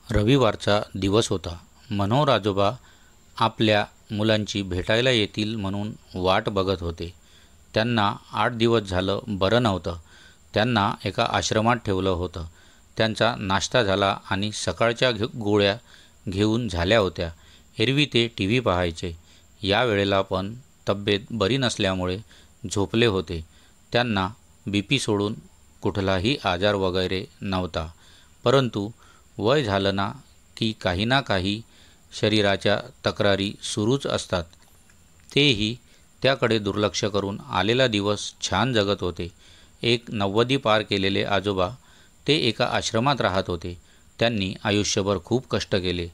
रविवारचा दिवस होता. मनोहर आजोबा आपल्या मुलांची भेटायला येतील म्हणून वाट बघत होते. त्यांना 8 दिवस झालं बरं नव्हतं. त्यांना एका आश्रमात ठेवलं होतं. त्यांचा नाश्ता झाला आणि सकाळच्या गोळ्या घेऊन झाल्या होत्या. एरवी ते टी व्ही पाहायचे. या वेळेला पण तब्येत बरी नसल्यामुळे झोपले होते. त्यांना BP सोडून कुठलाही आजार वगैरे नव्हता. परंतु वय झालं ना की काही ना काही शरीराच्या तक्रारी सुरूच असतात. तेही त्याकडे दुर्लक्ष करून आलेला दिवस छान जगत होते. एक 90 पार केलेले आजोबा ते एका आश्रमात राहत होते. त्यांनी आयुष्यभर खूप कष्ट केले.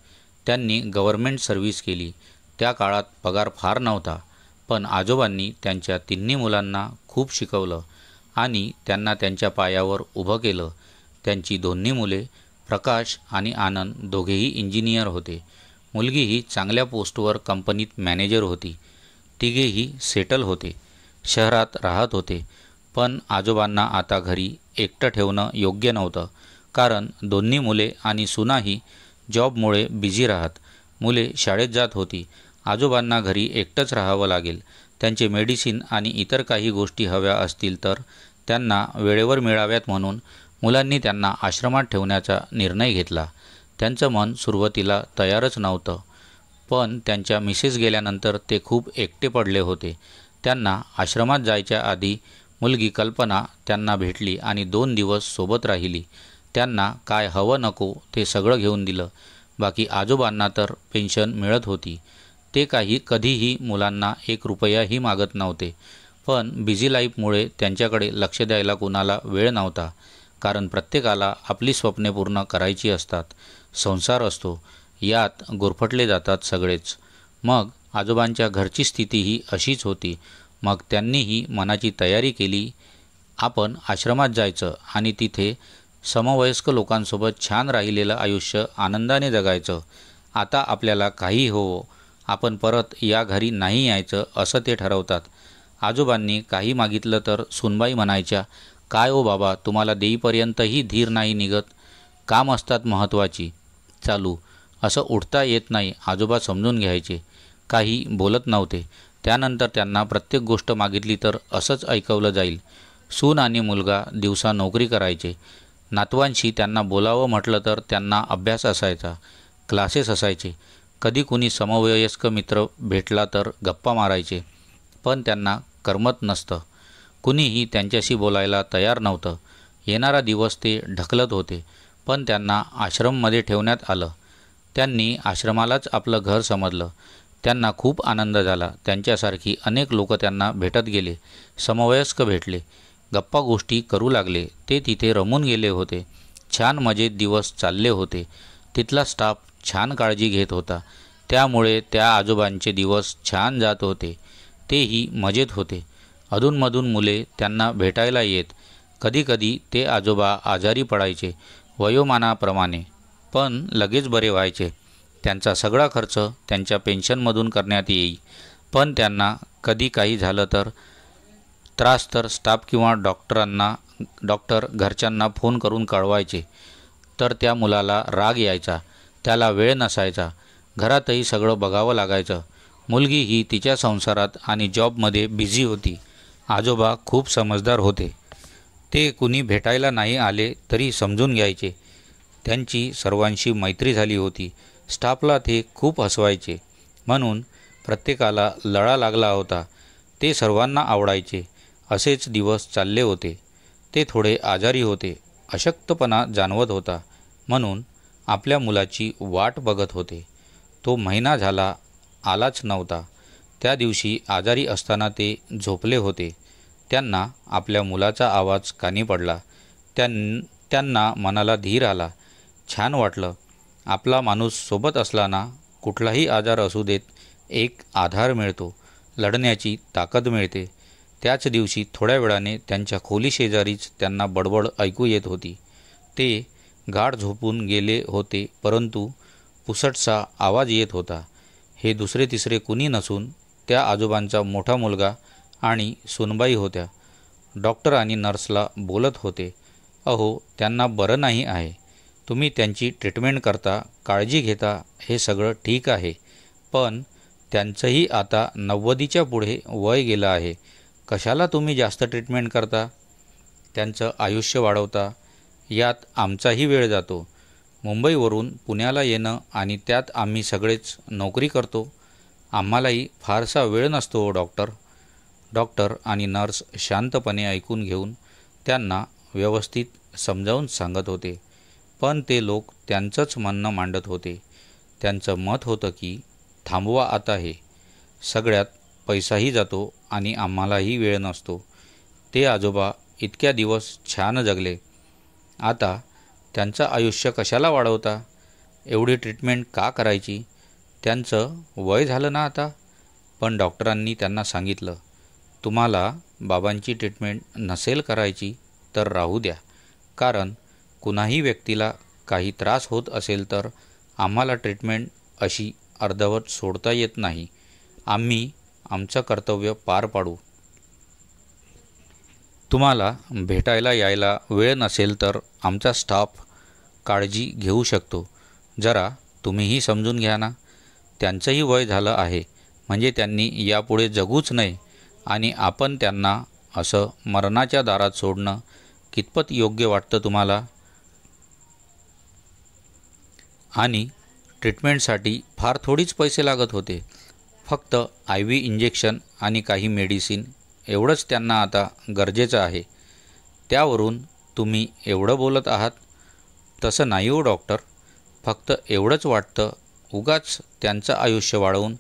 त्यांनी गव्हर्नमेंट सर्व्हिस केली. त्या काळात पगार फार नव्हता, पण आजोबांनी त्यांच्या तिन्ही मुलांना खूप शिकवलं आणि त्यांना त्यांच्या पायावर उभं केलं. त्यांची दोन्ही मुले प्रकाश आणि आनंद दोघेही इंजिनियर होते. मुलगीही चांगल्या पोस्टवर कंपनीत मॅनेजर होती. तिघेही सेटल होते, शहरात राहत होते. पण आजोबांना आता घरी एकटं ठेवणं योग्य नव्हतं, कारण दोन्ही मुले आणि सुनाही जॉबमुळे बिझी राहत. मुले शाळेत जात होती. आजोबांना घरी एकटंच राहावं लागेल. त्यांचे मेडिसिन आणि इतर काही गोष्टी हव्या असतील तर त्यांना वेळेवर मिळाव्यात म्हणून मुलांनी त्यांना आश्रमात ठेवण्याचा निर्णय घेतला. त्यांचं मन सुरुवातीला तयारच नव्हतं, पण त्यांच्या मिसेस गेल्यानंतर ते खूप एकटे पडले होते. त्यांना आश्रमात जायच्या आधी मुलगी कल्पना त्यांना भेटली आणि 2 दिवस सोबत राहिली. त्यांना काय हवं नको ते सगळं घेऊन दिलं. बाकी आजोबांना तर पेन्शन मिळत होती. ते कधीही मुलांना 1 रुपयाही मागत नव्हते. पण बिझी लाईफमुळे त्यांच्याकडे लक्ष द्यायला कुणाला वेळ नव्हता, कारण प्रत्येकाला आपली स्वप्ने पूर्ण करायची असतात. संसार असतो, यात गुरफटले जातात सगळेच. मग आजोबांच्या घरची स्थितीही अशीच होती. मग त्यांनीही मनाची तयारी केली. आपण आश्रमात जायचं आणि तिथे समवयस्क लोकांसोबत छान राहिलेलं आयुष्य आनंदाने जगायचं. आता आपल्याला काही होवो, आपण परत या घरी नाही यायचं असं ते ठरवतात. आजोबांनी काही मागितलं तर सुनबाई म्हणायच्या, काय ओ बाबा, तुम्हाला देईपर्यंतही धीर नाही निघत? काम असतात महत्त्वाची, चालू. असं उठता येत नाही. आजोबा समजून घ्यायचे, काही बोलत नव्हते. त्यानंतर त्यांना प्रत्येक गोष्ट मागितली तर असंच ऐकवलं जाईल. सून आणि मुलगा दिवसा नोकरी करायचे. नातवांशी त्यांना बोलावं म्हटलं तर त्यांना अभ्यास असायचा, क्लासेस असायचे. कधी कुणी समवयस्क मित्र भेटला तर गप्पा मारायचे, पण त्यांना करमत नसतं. कुणीही त्यांच्याशी बोलायला तयार नव्हतं. येणारा दिवस ते ढकलत होते. पण त्यांना आश्रममध्ये ठेवण्यात आलं. त्यांनी आश्रमालाच आपलं घर समजलं. त्यांना खूप आनंद झाला. त्यांच्यासारखी अनेक लोक त्यांना भेटत गेले. समवयस्क भेटले, गप्पा गोष्टी करू लागले. ते तिथे रमून गेले होते. छान मजेत दिवस चालले होते. तिथला स्टाफ छान काळजी घेत होता. त्यामुळे त्या आजोबांचे दिवस छान जात होते. तेही मजेत होते. अधूनमधून मुले त्यांना भेटायला येत. कधीकधी ते आजोबा आजारी पडायचे वयोमानाप्रमाणे, पण लगेच बरे व्हायचे. त्यांचा सगळा खर्च त्यांच्या पेन्शनमधून करण्यात येई. पण त्यांना कधी काही झालं तर त्रास तर स्टाफ किंवा डॉक्टर घरच्यांना फोन करून कळवायचे. तर त्या मुलाला राग यायचा, त्याला वेळ नसायचा. घरातही सगळं बघावं लागायचं. मुलगी ही तिच्या संसारात आणि जॉबमध्ये बिझी होती. आजोबा खूप समजदार होते. ते कुणी भेटायला नाही आले तरी समजून घ्यायचे. त्यांची सर्वांशी मैत्री झाली होती. स्टाफला ते खूप हसवायचे, म्हणून प्रत्येकाला लळा लागला होता. ते सर्वांना आवडायचे. असेच दिवस चालले होते. ते थोडे आजारी होते. अशक्तपणा जाणवत होता, म्हणून आपल्या मुलाची वाट बघत होते. तो महिना झाला आलाच नव्हता. त्या दिवशी आजारी असताना ते झोपले होते. त्यांना आपल्या मुलाचा आवाज कानी पडला. त्यांना मनाला धीर आला. छान वाटलं. आपला माणूस सोबत असला ना, कुठलाही आजार असू देत, एक आधार मिळतो, लढण्याची ताकद मिळते. त्याच दिवशी थोड्या वेळाने त्यांच्या खोलीशेजारीच त्यांना बडबड ऐकू येत होती. ते गाढ झोपून गेले होते, परंतु पुसटसा आवाज येत होता. हे दुसरे तिसरे कुणी नसून त्या आजोबांचा मोठा मुलगा आणि सुनबाई होत्या. डॉक्टर आणि नर्सला बोलत होते, अहो, त्यांना बरं नाही आहे. तुम्ही त्यांची ट्रीटमेंट करता, काळजी घेता, हे सगळं ठीक आहे, पण त्यांचंही आता 90च्या पुढे वय गेलं आहे. कशाला तुम्ही जास्त ट्रीटमेंट करता, त्यांचं आयुष्य वाढवता, यात आमचाही वेळ जातो. मुंबईवरून पुण्याला येणं आणि त्यात आम्ही सगळेच नोकरी करतो, आम्हालाही फारसा वेळ नसतो हो डॉक्टर. डॉक्टर आणि नर्स शांतपणे ऐकून घेऊन त्यांना व्यवस्थित समजावून सांगत होते, पण ते लोक त्यांचंच म्हणणं मांडत होते. त्यांचं मत होतं की थांबवा आता, हे सगळ्यात पैसाही जातो आणि आम्हालाही वेळ नसतो. ते आजोबा इतक्या दिवस छान जगले, आता त्यांचं आयुष्य कशाला वाढवता, एवढी ट्रीटमेंट का करायची, त्यांचं वय झालं ना आता. पण डॉक्टरांनी त्यांना सांगितलं, तुम्हाला बाबांची ट्रीटमेंट नसेल करायची तर राहू द्या, कारण कुणाही व्यक्तीला काही त्रास होत असेल तर आम्हाला ट्रीटमेंट अशी अर्धवट सोडता येत नाही. आम्ही आमचं कर्तव्य पार पाडू. तुम्हाला भेटायला यायला वेळ नसेल तर आमचा स्टाफ काळजी घेऊ शकतो. जरा तुम्हीही समजून घ्या ना. त्यांचंही वय झालं आहे, म्हणजे त्यांनी यापुढे जगूच नये आणि आपण त्यांना असं मरणाच्या दारात सोडणं कितपत योग्य वाटतं तुम्हाला. आणि ट्रीटमेंटसाठी फार थोडीच पैसे लागत होते, फक्त IV इंजेक्शन आणि काही मेडिसिन, एवढंच त्यांना आता गरजेचं आहे. त्यावरून तुम्ही एवढं बोलत आहात. तसं नाही हो डॉक्टर, फक्त एवढंच वाटतं, उगाच त्यांचं आयुष्य वाढवून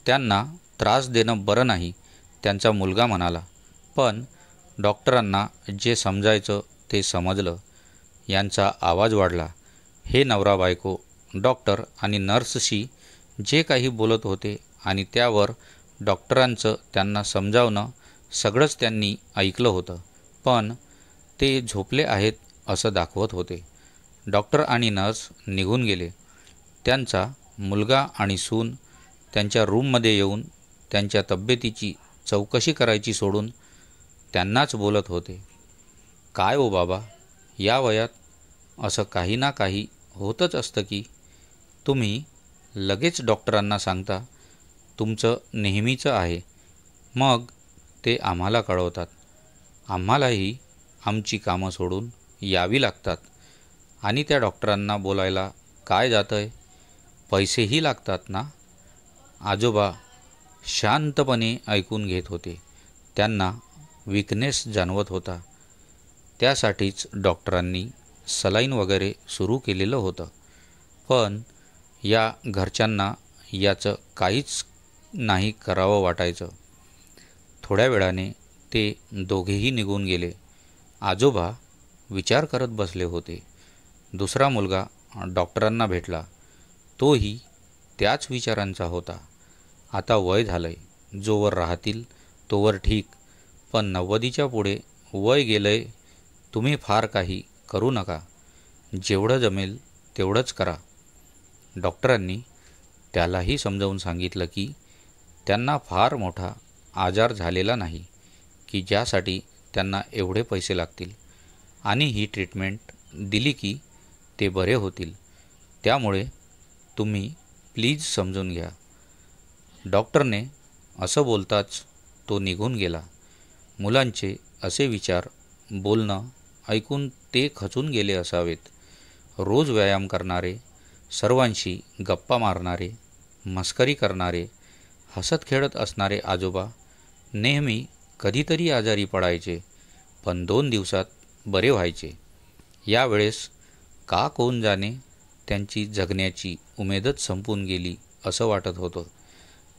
त्यांना त्रास देणं बरं नाही, त्यांचा मुलगा म्हणाला. पण डॉक्टरांना जे समजायचं ते समजलं. यांचा आवाज वाढला. हे नवरा बायको डॉक्टर आणि नर्सशी जे काही बोलत होते आणि त्यावर डॉक्टरांचं त्यांना समजावणं सगळंच त्यांनी ऐकलं होतं, पण ते झोपले आहेत असं दाखवत होते. डॉक्टर आणि नर्स निघून गेले. त्यांचा मुलगा आणि सून त्यांच्या रूममध्ये येऊन त्यांच्या तब्येतीची चौकशी करायची सोडून त्यांनाच बोलत होते. काय ओ बाबा, या वयात असं काही ना काही होतच असतं की. तुम्ही लगेच डॉक्टरांना सांगता तुमचं नेहमीचं आहे, मग ते आम्हाला कळवतात. आम्हालाही आमची कामं सोडून यावी लागतात. आणि त्या डॉक्टरांना बोलायला काय जातंय, पैसेही लागतात ना. आजोबा शांतपणे ऐकून घेत होते. त्यांना वीकनेस जाणवत होता. त्यासाठीच डॉक्टरांनी सलाईन वगैरे सुरू केलेलं होतं. पण या घरच्यांना याचं काहीच नाही करावं वाटायचं. थोड्या वेळाने ते दोघेही निघून गेले. आजोबा विचार करत बसले होते. दुसरा मुलगा डॉक्टरांना भेटला. तोही त्याच विचारांचा होता. आता वय झालंय, जोवर राहतील तोवर ठीक, पण 90च्या पुढे वय गेलंय. तुम्ही फार काही करू नका, जेवढं जमेल तेवढंच करा. डॉक्टरांनी त्यालाही समजावून सांगितलं की त्यांना फार मोठा आजार झालेला नाही की ज्यासाठी त्यांना एवढे पैसे लागतील, आणि ही ट्रीटमेंट दिली की ते बरे होतील. त्यामुळे तुम्ही प्लीज समजून घ्या. डॉक्टरने असं बोलताच तो निघून गेला. मुलांचे असे विचार, बोलणं ऐकून ते खचून गेले असावेत. रोज व्यायाम करणारे, सर्वांशी गप्पा मारणारे, मस्करी करणारे, हसत खेळत असणारे आजोबा नेहमी कधीतरी आजारी पडायचे, पण 2 दिवसात बरे व्हायचे. यावेळेस का कोण जाणे, त्यांची जगण्याची उमेदच संपून गेली असं वाटत होतं.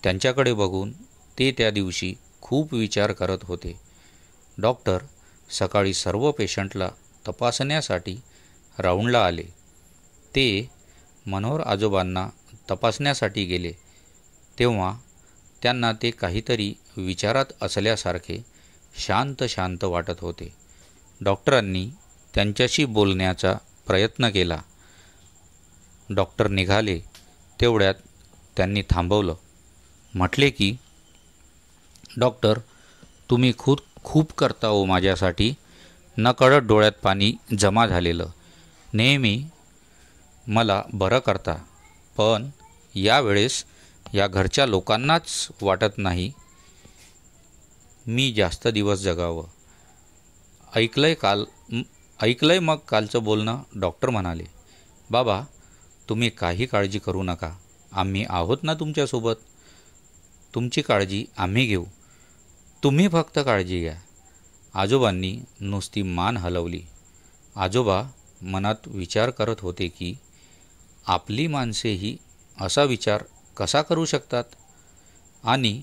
त्यांच्याकडे बघून ते त्या दिवशी खूप विचार करत होते. डॉक्टर सकाळी सर्व पेशंटला तपासण्यासाठी राऊंडला आले. ते मनोहर आजोबांना तपासण्यासाठी गेले तेव्हा त्यांना ते काहीतरी विचारात असल्यासारखे शांत शांत वाटत होते. डॉक्टरांनी त्यांच्याशी बोलण्याचा प्रयत्न केला. डॉक्टर निघाले तेवढ्यात त्यांनी थांबवलं. म्हटले की, डॉक्टर, तुम्ही खूप करता हो माझ्यासाठी. नकळत डोळ्यात पाणी जमा झालेलं. नेहमी मला बरं करता, पण यावेळेस या घरच्या लोकांनाच वाटत नाही मी जास्त दिवस जगावं. ऐकलंय मग कालचं बोलणं. डॉक्टर म्हणाले, बाबा तुम्ही काही काळजी करू नका, आम्ही आहोत ना तुमच्यासोबत. तुमची काळजी आम्ही घेऊ, तुम्ही फक्त काळजी घ्या. आजोबांनी नुसती मान हलवली. आजोबा मनात विचार करत होते की आपली माणसेही असा विचार कसा करू शकतात आणि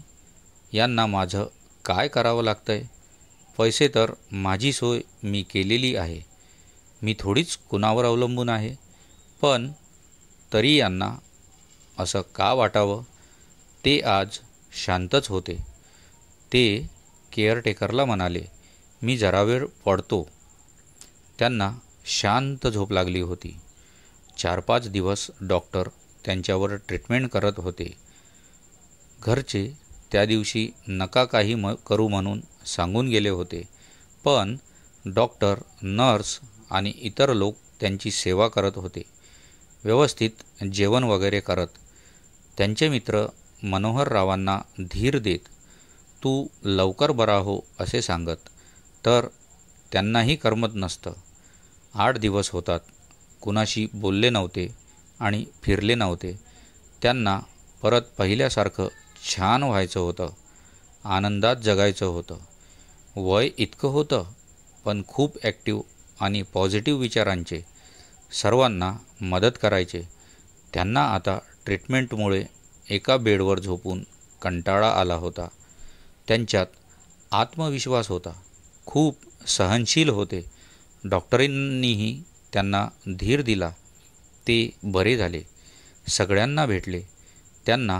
यांना माझं काय करावं लागतंय. पैसे तर माझी सोय मी केलेली आहे, मी थोडीच कुणावर अवलंबून आहे. पण तरी यांना असं का वाटावं. ते आज शांतच होते. ते केअरटेकरला म्हणाले, मी जरा वेळ पडतो. त्यांना शांत झोप लागली होती. 4-5 दिवस डॉक्टर त्यांच्यावर ट्रीटमेंट करत होते. घरचे त्या दिवशी नका काही करू म्हणून सांगून गेले होते, पण डॉक्टर, नर्स आणि इतर लोक त्यांची सेवा करत होते, व्यवस्थित जेवण वगैरे करत. त्यांचे मित्र मनोहररावांना धीर देत, तू लवकर बरा हो असे सांगत. तर त्यांनाही करमत नसतं. 8 दिवस होतात, कुणाशी बोलले नव्हते आणि फिरले नव्हते. त्यांना परत पहिल्यासारखं छान व्हायचं होतं, आनंदात जगायचं होतं. वय इतकं होतं, पण खूप ॲक्टिव्ह आणि पॉझिटिव्ह विचारांचे, सर्वांना मदत करायचे. त्यांना आता ट्रीटमेंटमुळे एका बेडवर झोपून कंटाळा आला होता. त्यांच्यात आत्मविश्वास होता, खूप सहनशील होते. डॉक्टरांनीही त्यांना धीर दिला. ते बरे झाले, सगळ्यांना भेटले. त्यांना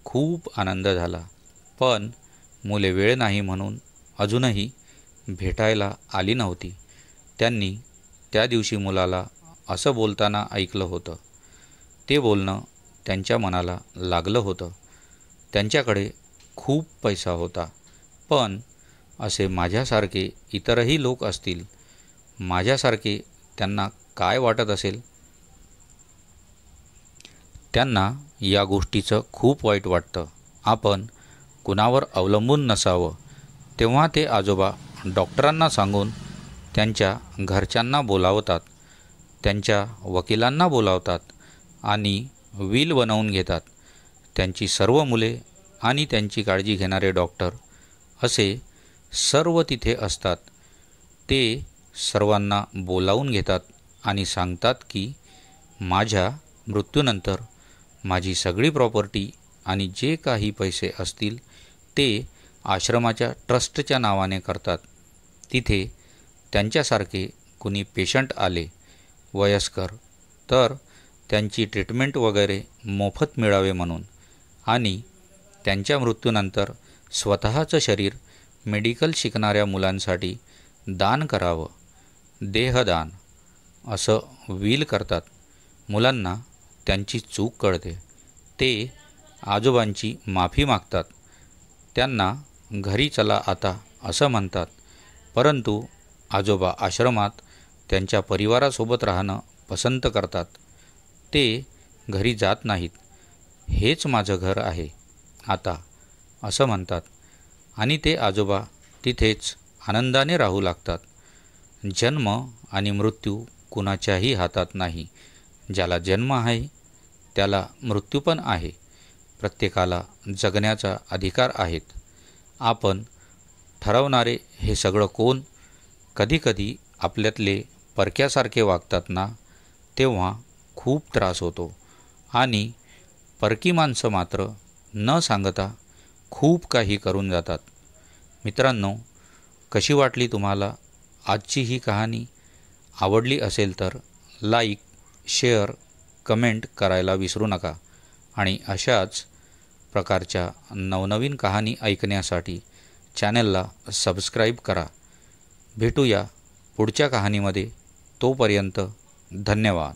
खूप आनंद झाला. पण मुले वेळ नाही म्हणून अजूनही भेटायला आली नव्हती. त्यांनी त्या दिवशी मुलाला असं बोलताना ऐकलं होतं. ते बोलणं त्यांच्या मनाला लागलं होतं. त्यांच्याकडे खूप पैसा होता, पण असे माझ्यासारखे इतरही लोक असतील, माझ्यासारखे त्यांना काय वाटत असेल. त्यांना या गोष्टीचं खूप वाईट वाटतं. आपण कुणावर अवलंबून नसावं. तेव्हा ते आजोबा डॉक्टरांना सांगून त्यांच्या घरच्यांना बोलावतात, त्यांच्या वकिलांना बोलावतात आणि विल बनवून घेतात. त्यांची सर्व मुले आणि त्यांची काळजी घेणारे डॉक्टर असे सर्व तिथे असतात. ते सर्वांना बोलावून घेतात आणि सांगतात की माझ्या मृत्यूनंतर माझी सगळी प्रॉपर्टी आणि जे काही पैसे असतील ते आश्रमाच्या ट्रस्टच्या नावाने करतात. तिथे त्यांच्यासारखे कुणी पेशंट आले वयस्कर, तर त्यांची ट्रीटमेंट वगैरे मोफत मिळावे म्हणून, आणि त्यांच्या मृत्यूनंतर स्वतःचं शरीर मेडिकल शिकणाऱ्या मुलांसाठी दान करावं, देहदान असं विल करतात. मुलांना त्यांची चूक कळते. ते आजोबांची माफी मागतात. त्यांना घरी चला आता असं म्हणतात. परंतु आजोबा आश्रमात त्यांच्या परिवारासोबत राहणं पसंत करतात. ते घरी जात नाहीत. हेच माझं घर आहे आता असं म्हणतात आणि ते आजोबा तिथेच आनंदाने राहू लागतात. जन्म आणि मृत्यू कुणाच्याही हातात नाही. ज्याला जन्म आहे त्याला मृत्यू पण आहे. प्रत्येकाला जगण्याचा अधिकार आहेत. आपण ठरवणारे हे सगळं कोण? कधीकधी आपल्यातले परक्यासारखे वागतात ना, तेव्हा खूप त्रास होतो. आणि परकी माणसं मात्र न सांगता खूप काही करून जातात. मित्रांनो, कशी वाटली तुम्हाला आजची ही कहाणी? आवडली असेल तर लाईक, शेअर, कमेंट करायला विसरू नका. आणि अशाच प्रकारच्या नवनवीन कहाणी ऐकण्यासाठी चॅनलला सबस्क्राईब करा. भेटूया पुढच्या कहाणीमध्ये. तोपर्यंत धन्यवाद.